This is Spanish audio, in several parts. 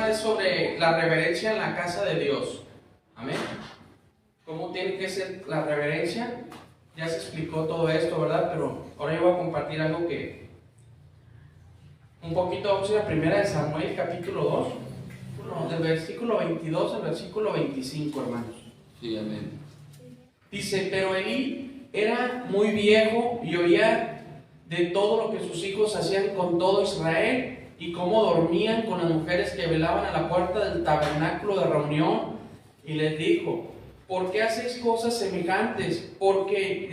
tema es sobre la reverencia en la casa de Dios. Amén. ¿Cómo tiene que ser la reverencia? Ya se explicó todo esto, ¿verdad? Pero ahora yo voy a compartir algo que un poquito, vamos a ir a primera de Samuel, capítulo 2, del versículo 22 al versículo 25, hermanos. Sí, amén. Dice, pero Elí era muy viejo y oía de todo lo que sus hijos hacían con todo Israel y cómo dormían con las mujeres que velaban a la puerta del tabernáculo de reunión, y les dijo, ¿por qué hacéis cosas semejantes? Porque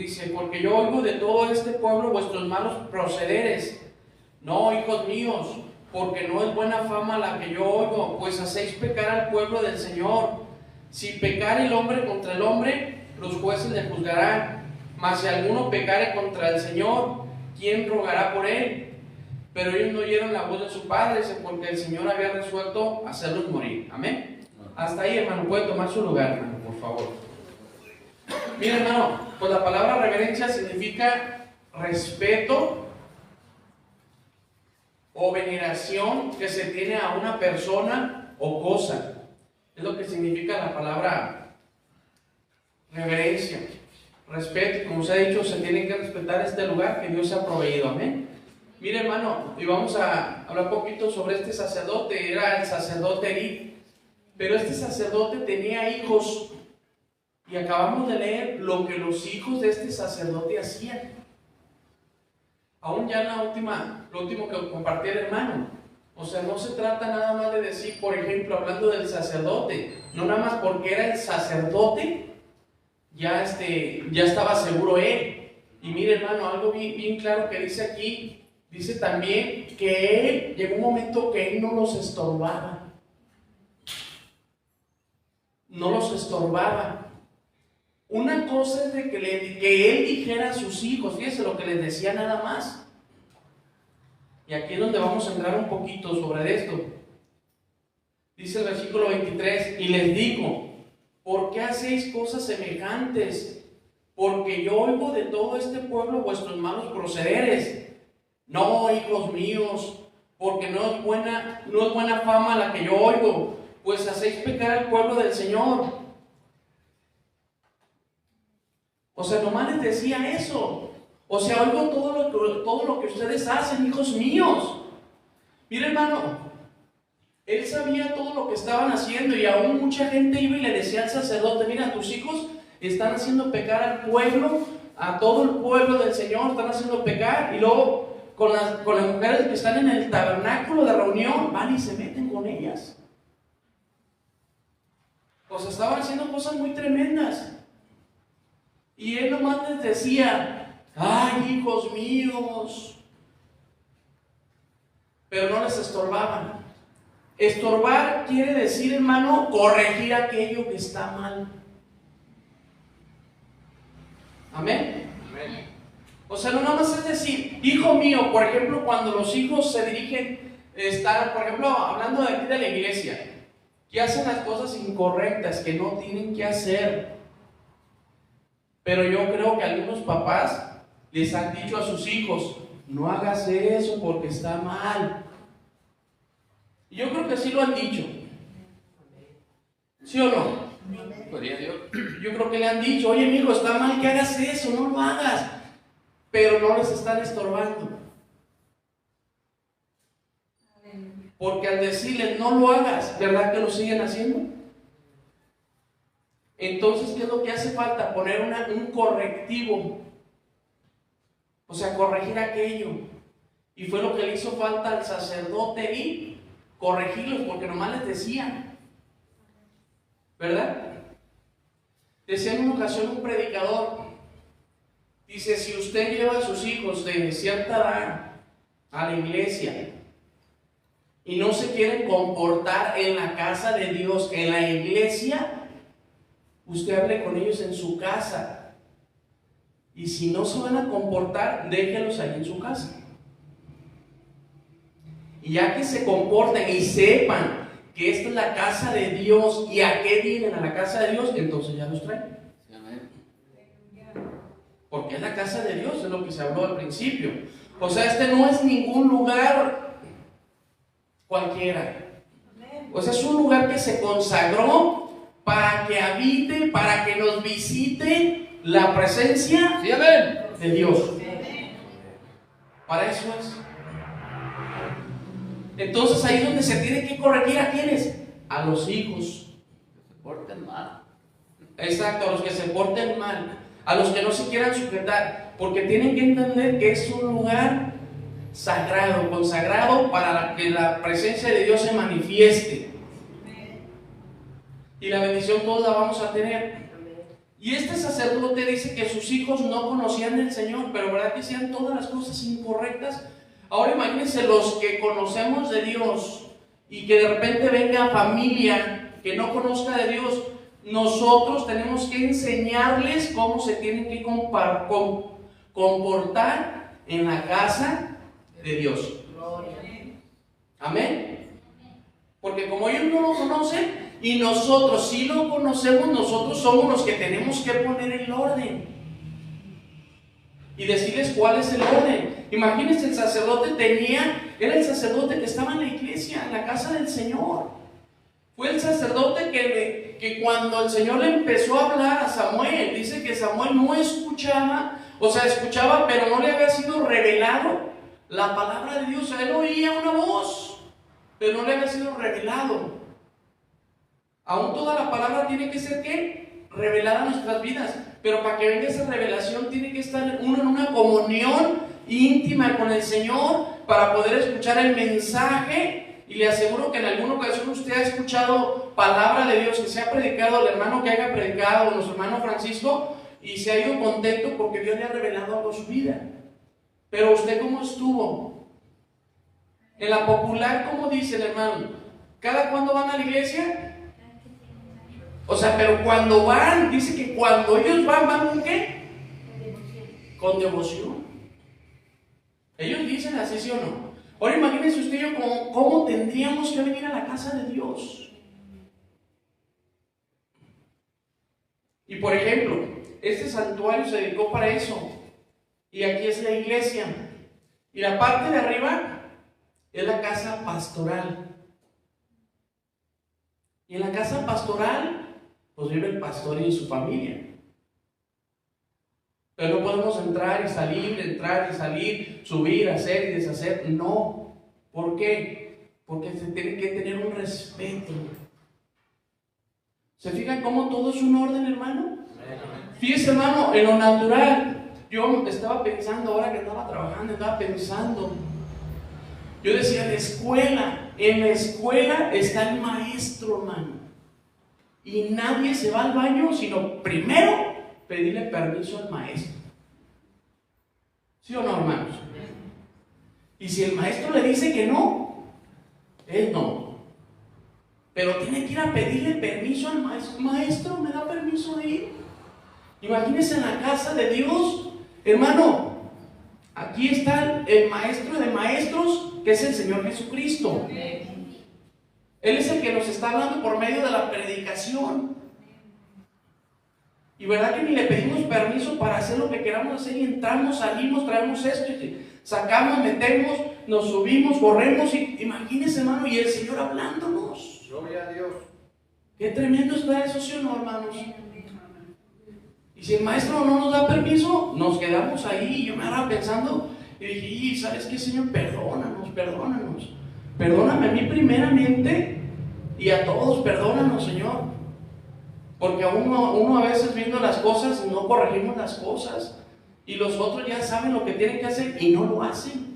yo oigo de todo este pueblo vuestros malos procederes. No, hijos míos, porque no es buena fama la que yo oigo, pues hacéis pecar al pueblo del Señor. Si pecare el hombre contra el hombre, los jueces le juzgarán. Mas si alguno pecare contra el Señor, ¿quién rogará por él? Pero ellos no oyeron la voz de su padre, porque el Señor había resuelto hacerlos morir. Amén. Hasta ahí, hermano, puede tomar su lugar, hermano, por favor. Mira, hermano, pues la palabra reverencia significa respeto o veneración que se tiene a una persona o cosa. Es lo que significa la palabra reverencia. Respeto, como se ha dicho, se tiene que respetar este lugar que Dios ha proveído. Amén. Mire, hermano, y vamos a hablar un poquito sobre este sacerdote. Era el sacerdote Elí. Pero este sacerdote tenía hijos. Y acabamos de leer lo que los hijos de este sacerdote hacían. Aún ya en lo último que compartí el hermano. O sea, no se trata nada más de decir, por ejemplo, hablando del sacerdote, no nada más porque era el sacerdote, ya estaba seguro él. Y mire, hermano, algo bien claro que dice aquí, dice también que él, llegó un momento que él no los estorbaba. No los estorbaba. Una cosa es de que él dijera a sus hijos, fíjense lo que les decía nada más. Y aquí es donde vamos a entrar un poquito sobre esto. Dice el versículo 23, y les digo, ¿por qué hacéis cosas semejantes? Porque yo oigo de todo este pueblo vuestros malos procederes. No, hijos míos, porque no es buena fama la que yo oigo, pues hacéis pecar al pueblo del Señor. O sea, nomás les decía eso. O sea, oigo todo lo que ustedes hacen, hijos míos. Mire, hermano, él sabía todo lo que estaban haciendo y aún mucha gente iba y le decía al sacerdote, mira, tus hijos están haciendo pecar al pueblo, a todo el pueblo del Señor, están haciendo pecar. Y luego con las mujeres que están en el tabernáculo de reunión, van y se meten con ellas. O sea, estaban haciendo cosas muy tremendas. Y él nomás les decía, ay, hijos míos. Pero no les estorbaban. Estorbar quiere decir, hermano, corregir aquello que está mal. Amén. Amén. O sea, no nada más es decir, hijo mío, por ejemplo, cuando los hijos se dirigen, por ejemplo, hablando de aquí de la iglesia, que hacen las cosas incorrectas, que no tienen que hacer. Pero yo creo que algunos papás les han dicho a sus hijos, no hagas eso porque está mal. Y yo creo que sí lo han dicho. ¿Sí o no? Yo creo que le han dicho, oye, mi hijo, está mal que hagas eso, no lo hagas. Pero no les están estorbando. Porque al decirles, no lo hagas, ¿verdad que lo siguen haciendo? Entonces, ¿qué es lo que hace falta? Poner un correctivo. O sea, corregir aquello. Y fue lo que le hizo falta al sacerdote y corregirlos, porque nomás les decían. ¿Verdad? Decía en una ocasión un predicador, dice, si usted lleva a sus hijos de cierta edad a la iglesia y no se quieren comportar en la casa de Dios, en la iglesia, usted hable con ellos en su casa. Y si no se van a comportar, déjenlos ahí en su casa. Y ya que se comporten y sepan que esta es la casa de Dios y a qué vienen a la casa de Dios, entonces ya los traen. Porque es la casa de Dios, es lo que se habló al principio. O sea, este no es ningún lugar cualquiera. O sea, es un lugar que se consagró para que habite, para que nos visite la presencia de Dios. Para eso es. Entonces ahí es donde se tiene que corregir a quienes, a los hijos que se porten mal. Exacto, a los que se porten mal, a los que no se quieran sujetar, porque tienen que entender que es un lugar sagrado, consagrado para que la presencia de Dios se manifieste. Y la bendición todos la vamos a tener. Y este sacerdote dice que sus hijos no conocían del Señor, pero verdad que hacían todas las cosas incorrectas. Ahora imagínense los que conocemos de Dios y que de repente venga familia que no conozca de Dios. Nosotros tenemos que enseñarles cómo se tienen que comportar en la casa de Dios. Amén. Porque como ellos no lo conocen y nosotros sí lo conocemos, nosotros somos los que tenemos que poner el orden y decirles cuál es el orden. Imagínense, el sacerdote era el sacerdote que estaba en la iglesia, en la casa del Señor. Fue el sacerdote que cuando el Señor le empezó a hablar a Samuel, dice que Samuel no escuchaba, o sea, escuchaba, pero no le había sido revelado la palabra de Dios. O sea, él oía una voz, pero no le había sido revelado. Aún toda la palabra tiene que ser, ¿qué? Revelada a nuestras vidas. Pero para que venga esa revelación tiene que estar uno en una comunión íntima con el Señor para poder escuchar el mensaje. Y le aseguro que en alguna ocasión usted ha escuchado palabra de Dios que se ha predicado, el hermano que haya predicado, nuestro hermano Francisco, y se ha ido contento porque Dios le ha revelado algo a su vida. Pero usted, ¿cómo estuvo? En la popular, ¿cómo dice el hermano? ¿Cada cuándo van a la iglesia? O sea, pero cuando van, dice que cuando ellos van ¿con qué? Con devoción. Ellos dicen así, ¿sí o no? Ahora imagínense usted y yo cómo tendríamos que venir a la casa de Dios. Y por ejemplo, este santuario se dedicó para eso. Y aquí es la iglesia. Y la parte de arriba es la casa pastoral. Y en la casa pastoral pues vive el pastor y su familia. Pero no podemos entrar y salir, subir, hacer y deshacer. No. ¿Por qué? Porque se tiene que tener un respeto. ¿Se fijan cómo todo es un orden, hermano? Fíjese, hermano, en lo natural. Yo estaba pensando, ahora que estaba trabajando, yo decía, en la escuela está el maestro, hermano. Y nadie se va al baño sino primero pedirle permiso al maestro. ¿Sí o no, hermanos? Y si el maestro le dice que no, él no. Pero tiene que ir a pedirle permiso al maestro. Maestro, ¿me da permiso de ir? Imagínense en la casa de Dios, hermano. Aquí está el maestro de maestros, que es el Señor Jesucristo. Él es el que nos está hablando por medio de la predicación. Y verdad que ni le pedimos permiso para hacer lo que queramos hacer y entramos, salimos, traemos esto, y sacamos, metemos, nos subimos, corremos. Y imagínense, hermano, y el Señor hablándonos. Gloria a Dios. Qué tremendo está eso, ¿sí o no, hermanos? Y si el maestro no nos da permiso, nos quedamos ahí. Y yo me estaba pensando y dije, ¿sabes qué, Señor? Perdónanos. Perdóname a mí primeramente y a todos, perdónanos, Señor. Porque uno a veces viendo las cosas no corregimos las cosas y los otros ya saben lo que tienen que hacer y no lo hacen.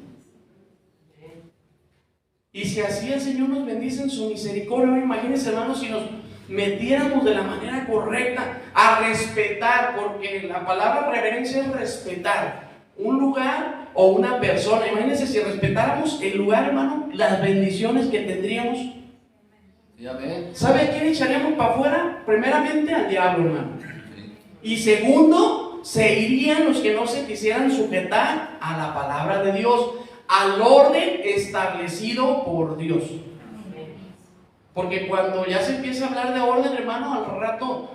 Y si así el Señor nos bendice en su misericordia, imagínense, hermanos, si nos metiéramos de la manera correcta a respetar, porque la palabra reverencia es respetar un lugar o una persona. Imagínense si respetáramos el lugar, hermano, las bendiciones que tendríamos. ¿Sabe a quién echaríamos para afuera? Primeramente al diablo, hermano. Y segundo, se irían los que no se quisieran sujetar a la palabra de Dios, al orden establecido por Dios. Porque cuando ya se empieza a hablar de orden, hermano, al rato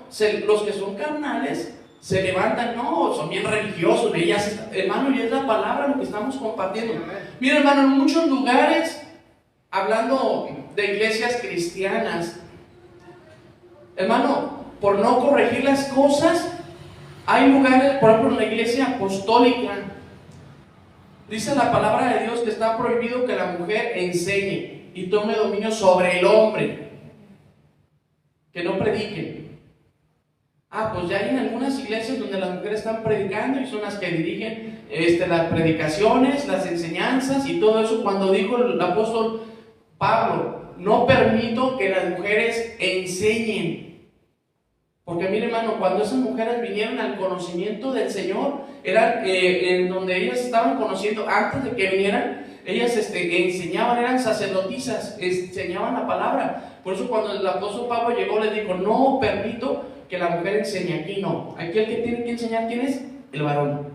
los que son carnales se levantan, no, son bien religiosos, hermano, y es la palabra lo que estamos compartiendo. Mira, hermano, en muchos lugares hablando de iglesias cristianas, hermano, por no corregir las cosas, hay lugares, por ejemplo, en la iglesia apostólica, dice la palabra de Dios que está prohibido que la mujer enseñe y tome dominio sobre el hombre, que no prediquen. Pues ya hay en algunas iglesias donde las mujeres están predicando y son las que dirigen las predicaciones, las enseñanzas y todo eso. Cuando dijo el apóstol Pablo, no permito que las mujeres enseñen. Porque mire, hermano, cuando esas mujeres vinieron al conocimiento del Señor, era en donde ellas estaban conociendo, antes de que vinieran, ellas enseñaban, eran sacerdotisas, enseñaban la palabra. Por eso cuando el apóstol Pablo llegó, les dijo, no permito que la mujer enseñe, aquí no. Aquí el que tiene que enseñar, ¿quién es? El varón.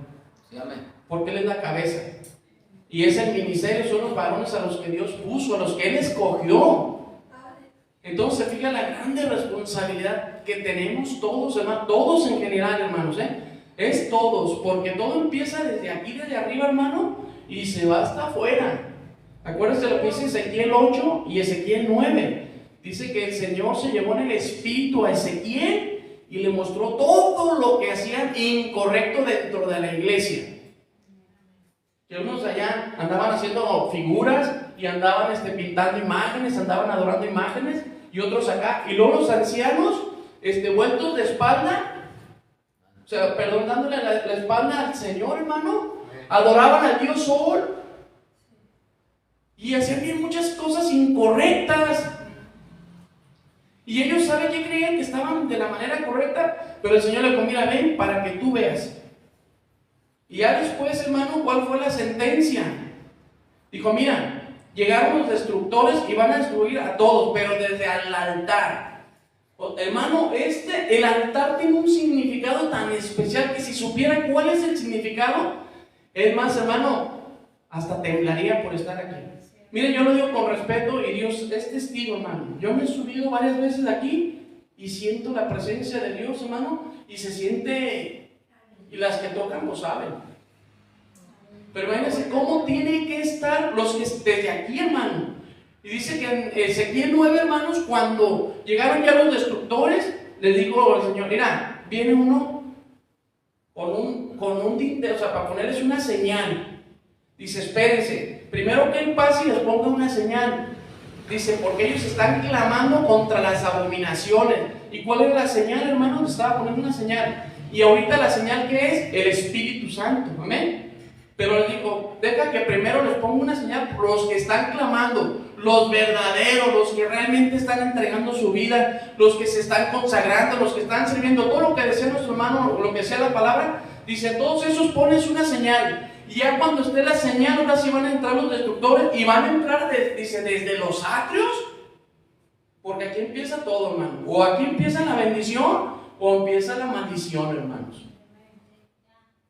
Sí, amén. Porque él es la cabeza. Y es el ministerio, son los varones a los que Dios puso, a los que Él escogió. Entonces, fija la grande responsabilidad que tenemos todos, hermanos, todos en general, hermanos, es todos, porque todo empieza desde aquí, desde arriba, hermano, y se va hasta afuera. Acuérdense lo que dice Ezequiel 8 y Ezequiel 9. Dice que el Señor se llevó en el espíritu a Ezequiel y le mostró todo lo que hacían incorrecto dentro de la iglesia. Que unos allá andaban haciendo figuras y andaban pintando imágenes, andaban adorando imágenes, y otros acá, y luego los ancianos vueltos de espalda, o sea, perdón, dándole la espalda al Señor, hermano, adoraban al Dios Sol y hacían bien muchas cosas incorrectas. Y ellos, ¿saben qué creían? Que estaban de la manera correcta, pero el Señor le dijo, mira, ven para que tú veas. Y ya después, hermano, ¿cuál fue la sentencia? Dijo, mira, llegaron los destructores y van a destruir a todos, pero desde el altar. Hermano, el altar tiene un significado tan especial que si supiera cuál es el significado, es más, hermano, hasta temblaría por estar aquí. Miren, yo lo digo con respeto y Dios es testigo, hermano. Yo me he subido varias veces aquí y siento la presencia de Dios, hermano, y se siente, y las que tocan lo saben. Pero imagínense cómo tienen que estar los que desde aquí, hermano. Y dice que en Ezequiel 9, hermanos, cuando llegaron ya los destructores, le dijo al Señor, mira, viene uno con un tinte, o sea, para ponerles una señal. Dice, espérense, primero que Él pase y les ponga una señal. Dice, porque ellos están clamando contra las abominaciones. ¿Y cuál es la señal, hermano? Les estaba poniendo una señal. Y ahorita la señal, ¿qué es? El Espíritu Santo, amén. Pero les dijo, deja que primero les ponga una señal por los que están clamando, los verdaderos, los que realmente están entregando su vida, los que se están consagrando, los que están sirviendo, todo lo que decía nuestro hermano, lo que decía la palabra, dice, todos esos pones una señal, y ya cuando esté la señal, ahora sí van a entrar los destructores, y van a entrar, dice, desde los atrios, porque aquí empieza todo, hermano, o aquí empieza la bendición, o empieza la maldición, hermanos.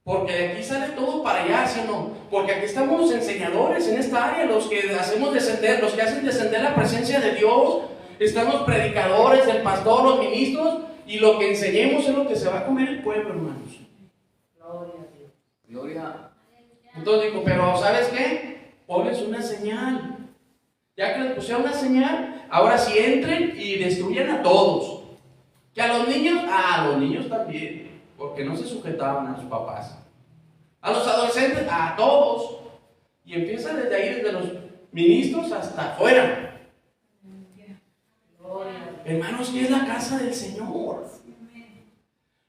Porque de aquí sale todo para allá, ¿sí o no? Porque aquí estamos los enseñadores en esta área, los que hacemos descender, los que hacen descender la presencia de Dios. Están los predicadores, el pastor, los ministros, y lo que enseñemos es lo que se va a comer el pueblo, hermanos. Gloria a Dios. Gloria. Entonces digo, pero ¿sabes qué? Ponles una señal. Ya que les pusieron una señal, ahora sí entren y destruyan a todos. Que a los niños también. Porque no se sujetaban a sus papás. A los adolescentes, a todos. Y empieza desde ahí, desde los ministros hasta afuera. Hermanos, ¿qué es la casa del Señor?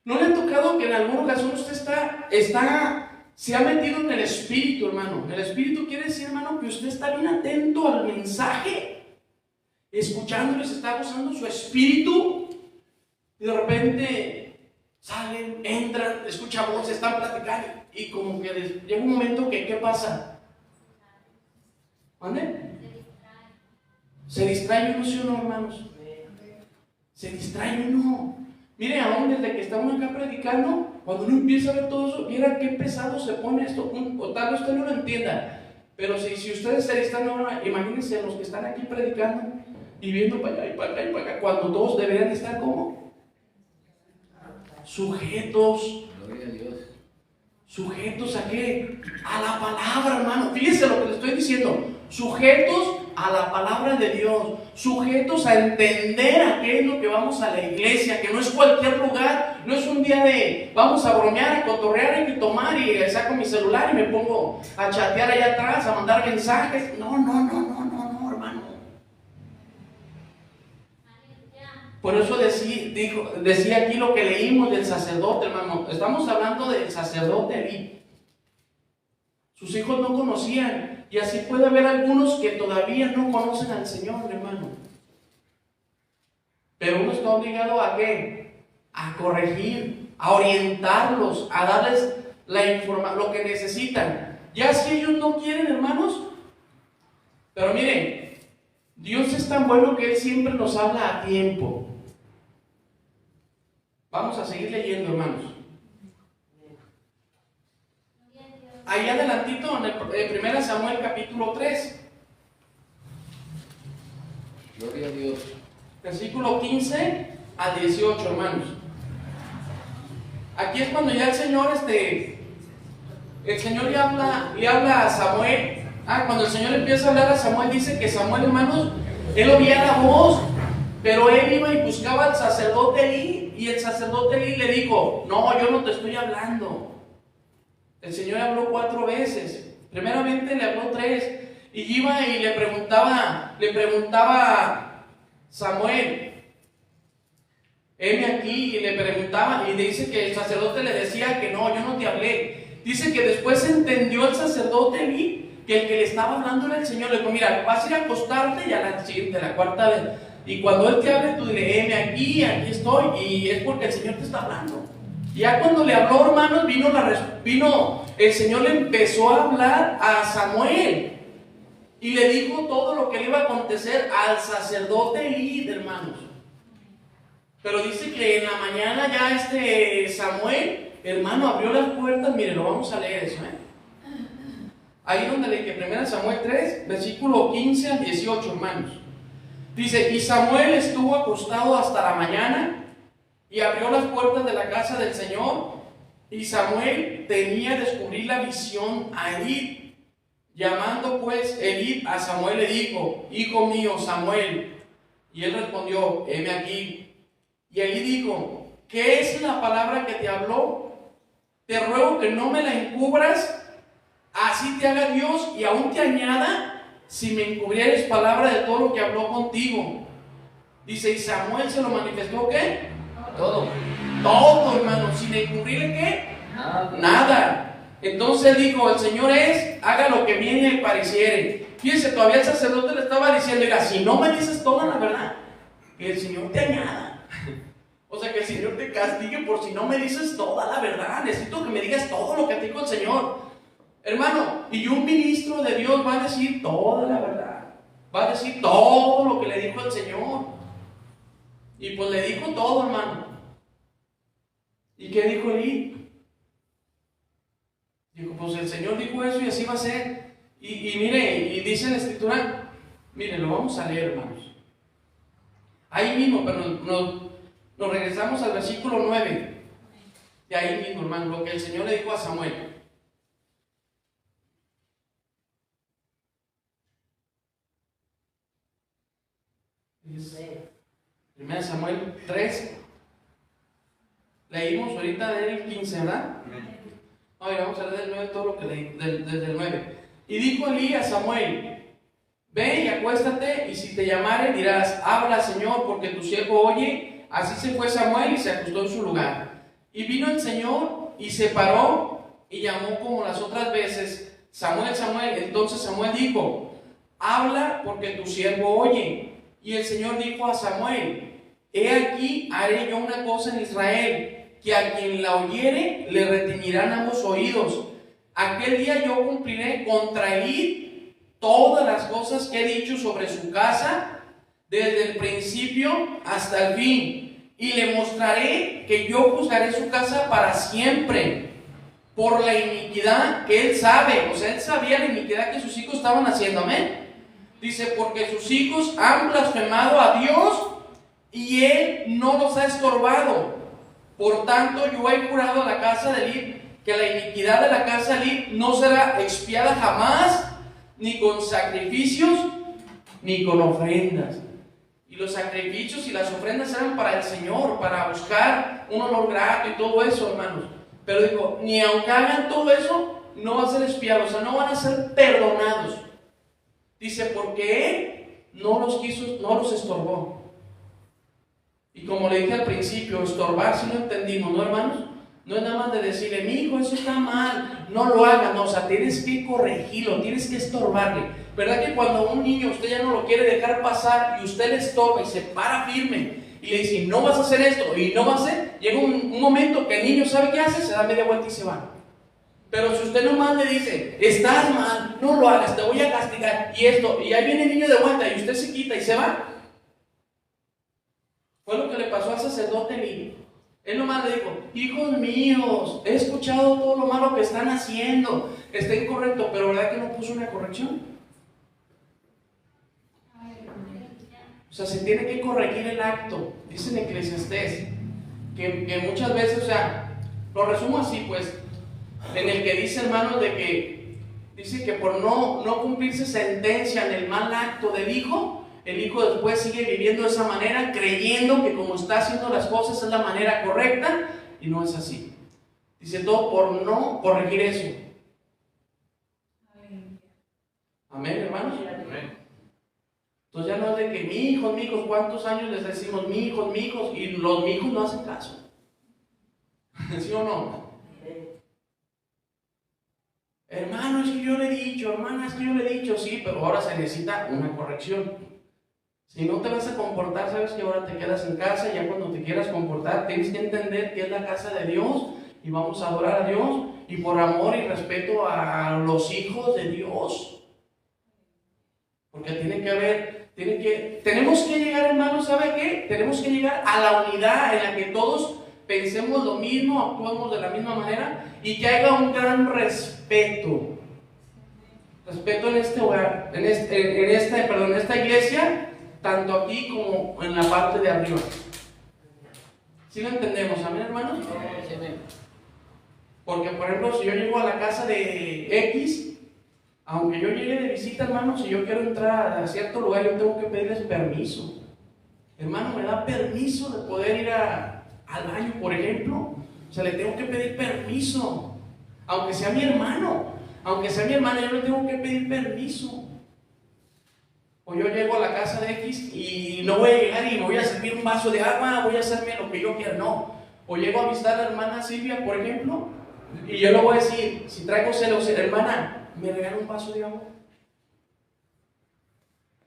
¿No le ha tocado que en alguna ocasión usted se ha metido en el Espíritu, hermano? El Espíritu quiere decir, hermano, que usted está bien atento al mensaje, escuchándolo, se está gozando su espíritu, y de repente salen, entran, escuchan voces, están platicando, y como que llega un momento que, ¿qué pasa? ¿Mande? Se distrae uno, ¿sí o no, hermanos? Se distrae uno. Mire, aún desde que estamos acá predicando, cuando uno empieza a ver todo eso, mira qué pesado se pone esto, o tal vez usted no lo entienda, pero si ustedes se distraen ahora, imagínense los que están aquí predicando, y viendo para allá y para acá y para acá, cuando todos deberían estar como sujetos. Gloria a Dios. ¿Sujetos a qué? A la palabra, hermano. Fíjense lo que le estoy diciendo. Sujetos a la palabra de Dios, sujetos a entender a qué es lo que vamos a la iglesia, que no es cualquier lugar, no es un día de vamos a bromear, a cotorrear y tomar y saco mi celular y me pongo a chatear allá atrás, a mandar mensajes. No, hermano. Por eso decía aquí lo que leímos del sacerdote, hermano. Estamos hablando del sacerdote Elí. Sus hijos no conocían, y así puede haber algunos que todavía no conocen al Señor, hermano. Pero uno está obligado ¿a qué? A corregir, a orientarlos, a darles lo que necesitan. Ya si ellos no quieren, hermanos, pero miren, Dios es tan bueno que Él siempre nos habla a tiempo. Vamos a seguir leyendo, hermanos. Ahí adelantito en 1 Samuel capítulo 3. Gloria a Dios. Versículo 15 al 18, hermanos. Aquí es cuando ya el Señor le habla a Samuel. Cuando el Señor empieza a hablar a Samuel, dice que Samuel, hermanos, él oía la voz, pero él iba y buscaba al sacerdote Elí, y el sacerdote Elí le dijo: no, yo no te estoy hablando. El Señor habló 4 veces. Primeramente le habló 3, y iba y le preguntaba Samuel, heme aquí, y le preguntaba, y dice que el sacerdote le decía que no, yo no te hablé. Dice que después entendió el sacerdote Elí que el que le estaba hablando era el Señor. Le dijo: mira, vas a ir a acostarte, y a la siguiente, la 4ª vez, y cuando Él te hable, tú dile: heme aquí estoy, y es porque el Señor te está hablando. Y ya cuando le habló, hermanos, el Señor le empezó a hablar a Samuel, y le dijo todo lo que le iba a acontecer al sacerdote Elí, hermanos. Pero dice que en la mañana ya Samuel, hermano, abrió las puertas. Mire, lo vamos a leer eso, ahí donde leí que 1 Samuel 3, versículo 15 al 18, hermanos. Dice: y Samuel estuvo acostado hasta la mañana, y abrió las puertas de la casa del Señor, y Samuel tenía a descubrir la visión a Elí. Llamando pues Elí a Samuel, le dijo: hijo mío Samuel. Y él respondió: heme aquí. Y Elí dijo: ¿qué es la palabra que te habló? Te ruego que no me la encubras, así te haga Dios y aún te añada, si me encubrieres palabra de todo lo que habló contigo. Dice: y Samuel se lo manifestó, ¿qué? Todo, hermano, sin encubrirle, ¿qué? Nada. Entonces dijo: el Señor haga lo que bien le pareciere. Fíjense, todavía el sacerdote le estaba diciendo: mira, si no me dices toda la verdad, que el Señor te añada. O sea, que el Señor te castigue por si no me dices toda la verdad. Necesito que me digas todo lo que te dijo el Señor. Hermano, y un ministro de Dios va a decir toda la verdad. Va a decir todo lo que le dijo el Señor. Y pues le dijo todo, hermano. ¿Y qué dijo Elí? Dijo: pues el Señor dijo eso y así va a ser. Y mire, y dice en la Escritura, mire, lo vamos a leer, hermanos. Ahí mismo, pero nos regresamos al versículo 9. De ahí mismo, hermano, lo que el Señor le dijo a Samuel. Primera Samuel 3. Leímos ahorita del 15, ¿verdad? Ahora vamos a leer del 9 todo lo que leí, desde el 9. Y dijo Elí a Samuel: ve y acuéstate, y si te llamare dirás: habla, Señor, porque tu siervo oye. Así se fue Samuel y se acostó en su lugar. Y vino el Señor y se paró y llamó como las otras veces: Samuel, Samuel. Entonces Samuel dijo: habla, porque tu siervo oye. Y el Señor dijo a Samuel: he aquí, haré yo una cosa en Israel, que a quien la oyere le retiñirán ambos oídos. Aquel día yo cumpliré contra Elí todas las cosas que he dicho sobre su casa, desde el principio hasta el fin, y le mostraré que yo juzgaré su casa para siempre, por la iniquidad que él sabe. O sea, él sabía la iniquidad que sus hijos estaban haciendo, amén. Dice: porque sus hijos han blasfemado a Dios, y él no los ha estorbado. Por tanto, yo he jurado a la casa de Elí que la iniquidad de la casa de Elí no será expiada jamás, ni con sacrificios, ni con ofrendas. Y los sacrificios y las ofrendas eran para el Señor, para buscar un olor grato y todo eso, hermanos. Pero dijo, ni aunque hagan todo eso, no va a ser expiado, o sea, no van a ser perdonados. Dice, porque Él no los quiso, no los estorbó. Y como le dije al principio, estorbar, si lo entendimos, ¿no, hermanos? No es nada más de decirle, mi hijo, eso está mal, no lo hagas, no, o sea, tienes que corregirlo, tienes que estorbarle. ¿Verdad que cuando un niño usted ya no lo quiere dejar pasar y usted le estorba y se para firme y le dice, no vas a hacer esto y no vas a hacer, llega un momento que el niño sabe qué hace, se da media vuelta y se va. Pero si usted nomás le dice, estás mal, no lo hagas, te voy a castigar y esto, y ahí viene el niño de vuelta y usted se quita y se va. Fue lo que le pasó al sacerdote Elí. Él nomás le dijo, hijos míos, he escuchado todo lo malo que están haciendo, está incorrecto, pero ¿verdad que no puso una corrección? O sea, se tiene que corregir el acto. Dice en Eclesiastés que muchas veces, o sea, lo resumo así, pues, en el que dice, hermanos, de que dice que por no cumplirse sentencia en el mal acto del hijo, el hijo después sigue viviendo de esa manera, creyendo que como está haciendo las cosas es la manera correcta, y no es así. Dice todo por no corregir eso. Amén, hermanos. Amén. Entonces ya no es de que mi hijos, ¿cuántos años les decimos mi hijos, y los hijos no hacen caso? ¿Sí o no? Hermano, es que yo le he dicho, hermana, es que yo le he dicho, sí, pero ahora se necesita una corrección. Si no te vas a comportar, sabes que ahora te quedas en casa, y ya cuando te quieras comportar, tienes que entender que es la casa de Dios, y vamos a adorar a Dios, y por amor y respeto a los hijos de Dios. Porque tenemos que llegar, hermanos, ¿sabe qué? Tenemos que llegar a la unidad en la que todos pensemos lo mismo, actuemos de la misma manera, y que haya un gran respeto. Respeto en este hogar, en esta iglesia, tanto aquí como en la parte de arriba. ¿Sí lo entendemos? ¿Amén, hermanos? Sí. Porque, por ejemplo, si yo llego a la casa de X, aunque yo llegue de visita, hermanos, si yo quiero entrar a cierto lugar, yo tengo que pedirles permiso. Hermano, ¿me da permiso de poder ir al baño, por ejemplo? O sea, le tengo que pedir permiso. Aunque sea mi hermano, yo le tengo que pedir permiso. O yo llego a la casa de X y no voy a llegar y me voy a servir un vaso de agua, voy a hacerme lo que yo quiera, no. O llego a visitar a la hermana Silvia, por ejemplo, y yo le voy a decir, si traigo celos, hermana, ¿me regala un vaso de agua?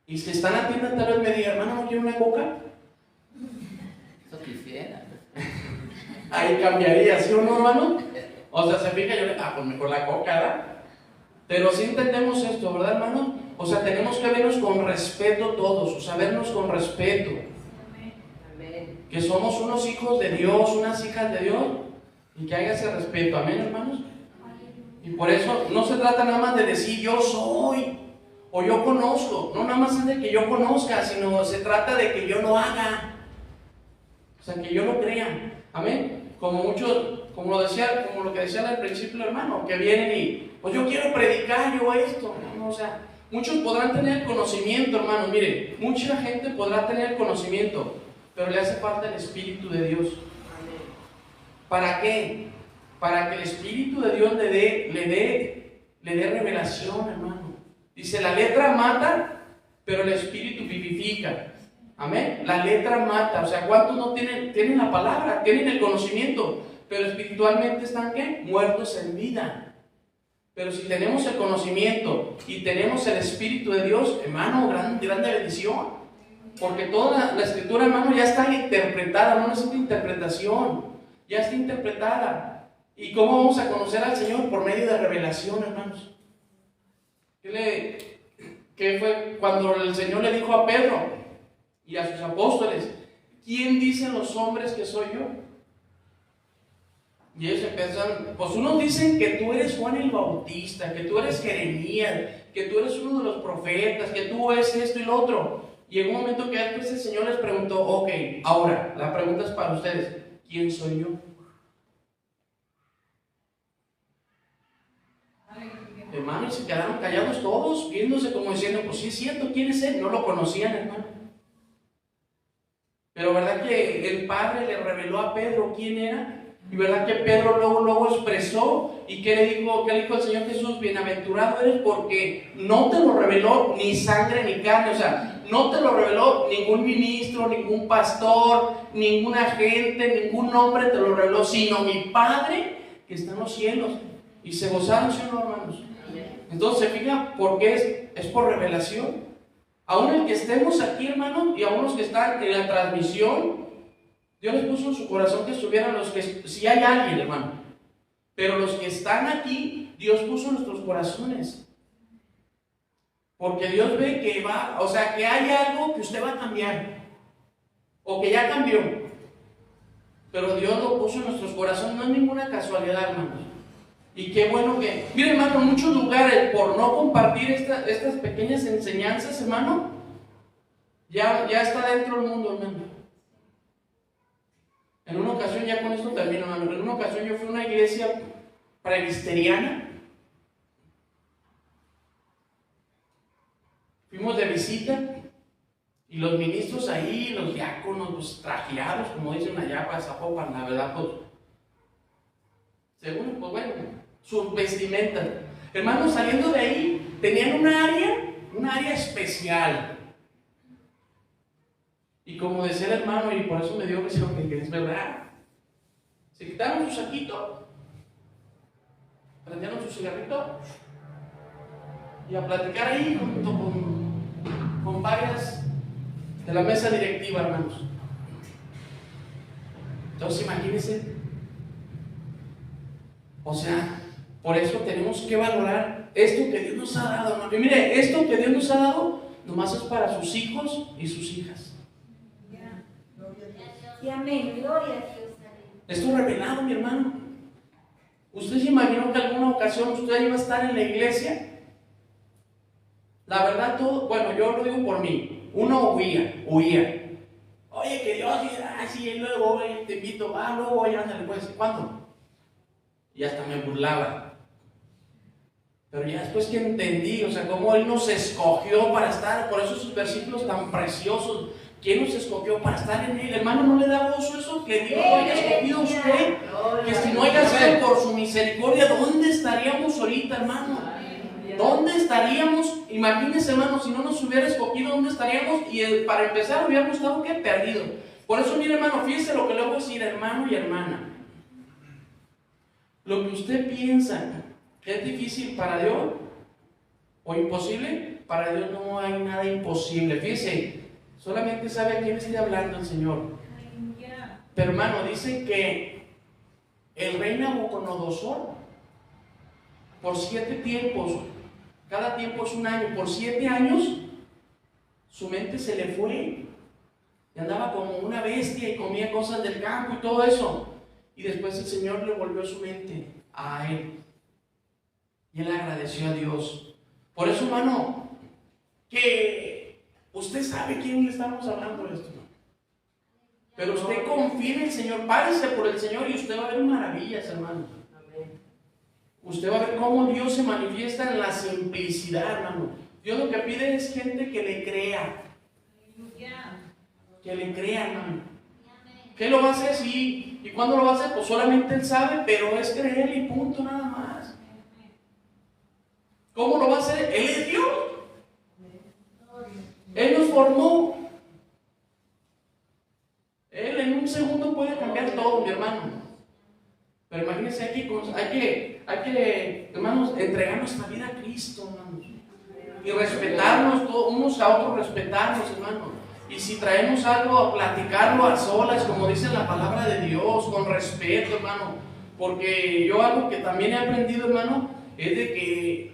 Y si está en la tienda, tal vez me diga, hermana, ¿no quiere una coca? Eso quisiera. Ahí cambiaría, ¿sí o no, hermano? O sea, se fija, pues mejor la coca, ¿verdad? Pero sí entendemos esto, ¿verdad, hermano? O sea, tenemos que vernos con respeto todos, o sea, vernos con respeto. Amén. Que somos unos hijos de Dios, unas hijas de Dios, y que haya ese respeto. Amén, hermanos. Y por eso no se trata nada más de decir yo soy o yo conozco, no nada más es de que yo conozca, sino se trata de que yo lo haga, o sea, que yo lo crea. Amén. Como lo que decían al principio, hermano, que vienen y pues yo quiero predicar yo esto, no, o sea, muchos podrán tener conocimiento, hermano, mire, mucha gente podrá tener conocimiento, pero le hace falta el Espíritu de Dios. ¿Para qué? Para que el Espíritu de Dios le dé revelación, hermano. Dice, la letra mata, pero el Espíritu vivifica. Amén. La letra mata. O sea, ¿cuántos no tienen la palabra? Tienen el conocimiento, pero espiritualmente están, ¿qué? Muertos en vida. Pero si tenemos el conocimiento y tenemos el Espíritu de Dios, hermano, grande bendición. Porque toda la Escritura, hermano, ya está interpretada, no necesita interpretación. Ya está interpretada. ¿Y cómo vamos a conocer al Señor? Por medio de revelación, hermanos. ¿Qué fue cuando el Señor le dijo a Pedro y a sus apóstoles, ¿quién dicen los hombres que soy yo? Y ellos empezaron, pues unos dicen que tú eres Juan el Bautista, que tú eres Jeremías, que tú eres uno de los profetas, que tú eres esto y lo otro. Y en un momento que después el Señor les preguntó, ok, ahora, la pregunta es para ustedes, ¿quién soy yo? hermano, y se quedaron callados todos, viéndose como diciendo, pues sí es cierto, ¿quién es él? No lo conocían, hermano. Pero verdad que el Padre le reveló a Pedro quién era, y verdad que Pedro luego expresó, y ¿qué le dijo el Señor Jesús? Bienaventurado eres porque no te lo reveló ni sangre ni carne, o sea, no te lo reveló ningún ministro, ningún pastor, ningún agente, ningún hombre te lo reveló, sino mi Padre que está en los cielos. Y se gozaron, ¿sí o no, hermanos? Entonces, ¿se fija por qué es por revelación? Aún el que estemos aquí, hermanos, y aún los que están en la transmisión, Dios les puso en su corazón que estuvieran los que, si hay alguien, hermano, pero los que están aquí, Dios puso en nuestros corazones. Porque Dios ve que va, o sea, que hay algo que usted va a cambiar, o que ya cambió. Pero Dios lo puso en nuestros corazones, no es ninguna casualidad, hermanos. Y qué bueno que, mire, hermano, en muchos lugares, por no compartir estas pequeñas enseñanzas, hermano, ya está dentro del mundo, hermano. En una ocasión, ya con esto termino, hermano, en una ocasión yo fui a una iglesia presbiteriana. Fuimos de visita y los ministros ahí, los diáconos, pues trajeados, como dicen allá para Zapopan, la verdad, pues, según, pues bueno, sus vestimentas. Hermanos, saliendo de ahí, tenían una área especial. Y como decía el hermano, y por eso me dio risa, que es verdad, se quitaron su saquito, prendieron su cigarrito y a platicar ahí junto con varias de la mesa directiva, hermanos. Entonces imagínense, o sea, por eso tenemos que valorar esto que Dios nos ha dado, hermano. Y mire, esto que Dios nos ha dado nomás es para sus hijos y sus hijas. Y amén, gloria a Dios. Esto es revelado, mi hermano. ¿Usted se imaginó que alguna ocasión usted iba a estar en la iglesia? La verdad, todo, bueno, yo lo digo por mí. Uno huía. Oye, que Dios dice, sí, luego voy, te invito, luego voy, ándale, pues, ¿cuándo? Y hasta me burlaba. Pero ya después que entendí, o sea, cómo Él nos escogió para estar, por eso esos versículos tan preciosos. ¿Quién nos escogió para estar en Él? Hermano, ¿no le da gozo eso? Que Dios lo haya escogido a usted. Que si no haya sido por su misericordia, ¿dónde estaríamos ahorita, hermano? ¿Dónde estaríamos? Imagínense, hermano, si no nos hubiera escogido, ¿dónde estaríamos? Y para empezar, hubiéramos estado, ¿qué? Perdidos. Por eso, mire, hermano, fíjese lo que le voy a decir, hermano y hermana. Lo que usted piensa que es difícil para Dios o imposible, para Dios no hay nada imposible. Fíjese. Solamente sabe a quién esté hablando el Señor. Pero hermano, dice que el rey Nabucodonosor, por 7 tiempos, cada tiempo es un año, por 7 años, su mente se le fue. Y andaba como una bestia y comía cosas del campo y todo eso. Y después el Señor le volvió su mente a él. Y él agradeció a Dios. Por eso, hermano, que usted sabe quién le estamos hablando de esto, ¿no? Pero usted confía en el Señor, párese por el Señor y usted va a ver maravillas, hermano. Usted va a ver cómo Dios se manifiesta en la simplicidad, hermano. Dios lo que pide es gente que le crea. Que le crea, hermano. ¿Qué lo va a hacer? Sí. ¿Y cuándo lo va a hacer? Pues solamente Él sabe, pero es creer y punto, nada más. ¿Cómo lo va a hacer? Él es Dios. Él nos formó. Él en un segundo puede cambiar todo, mi hermano. Pero imagínense, hay que, hermanos, entregar nuestra vida a Cristo, hermanos. Y respetarnos todos, unos a otros, respetarnos, hermanos. Y si traemos algo, platicarlo a solas, como dice la palabra de Dios, con respeto, hermano. Porque yo algo que también he aprendido, hermano, es de que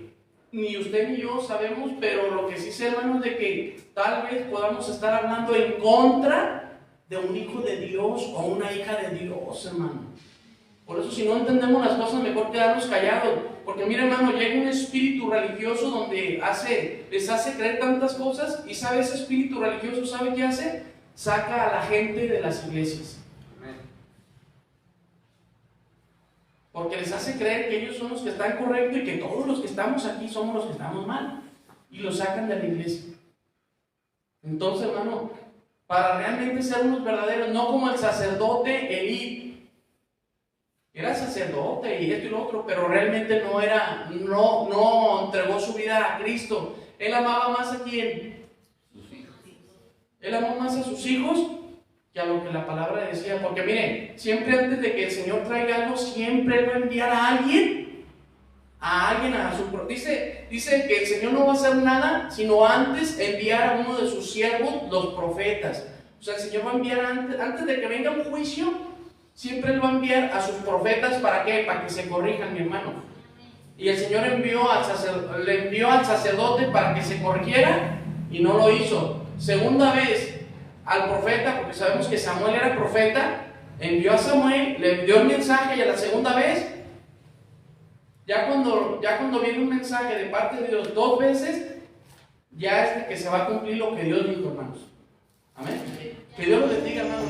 ni usted ni yo sabemos, pero lo que sí sé, hermano, es de que tal vez podamos estar hablando en contra de un hijo de Dios o una hija de Dios, hermano. Por eso, si no entendemos las cosas, mejor quedarnos callados. Porque mire, hermano, llega un espíritu religioso donde les hace creer tantas cosas, y sabe, ese espíritu religioso, ¿sabe qué hace? Saca a la gente de las iglesias. porque les hace creer que ellos son los que están correctos y que todos los que estamos aquí somos los que estamos mal, y los sacan de la iglesia. Entonces, hermano, para realmente ser unos verdaderos, no como el sacerdote Elí, era sacerdote y esto y lo otro, pero realmente no entregó su vida a Cristo. Él amaba más a quién. Él amó más a sus hijos que a lo que la palabra decía. Porque miren, siempre antes de que el Señor traiga algo, siempre Él va a enviar a alguien a su... Dice que el Señor no va a hacer nada, sino antes enviar a uno de sus siervos, los profetas. O sea, el Señor va a enviar antes de que venga un juicio, siempre Él va a enviar a sus profetas. ¿Para qué? Para que se corrijan, mi hermano. Y el Señor le envió al sacerdote para que se corrigiera y no lo hizo. Segunda vez al profeta, porque sabemos que Samuel era profeta, envió a Samuel, le dio el mensaje, y a la segunda vez, ya cuando viene un mensaje de parte de Dios 2 veces, ya es de que se va a cumplir lo que Dios dijo, hermanos. Amén. Que Dios los bendiga, hermanos.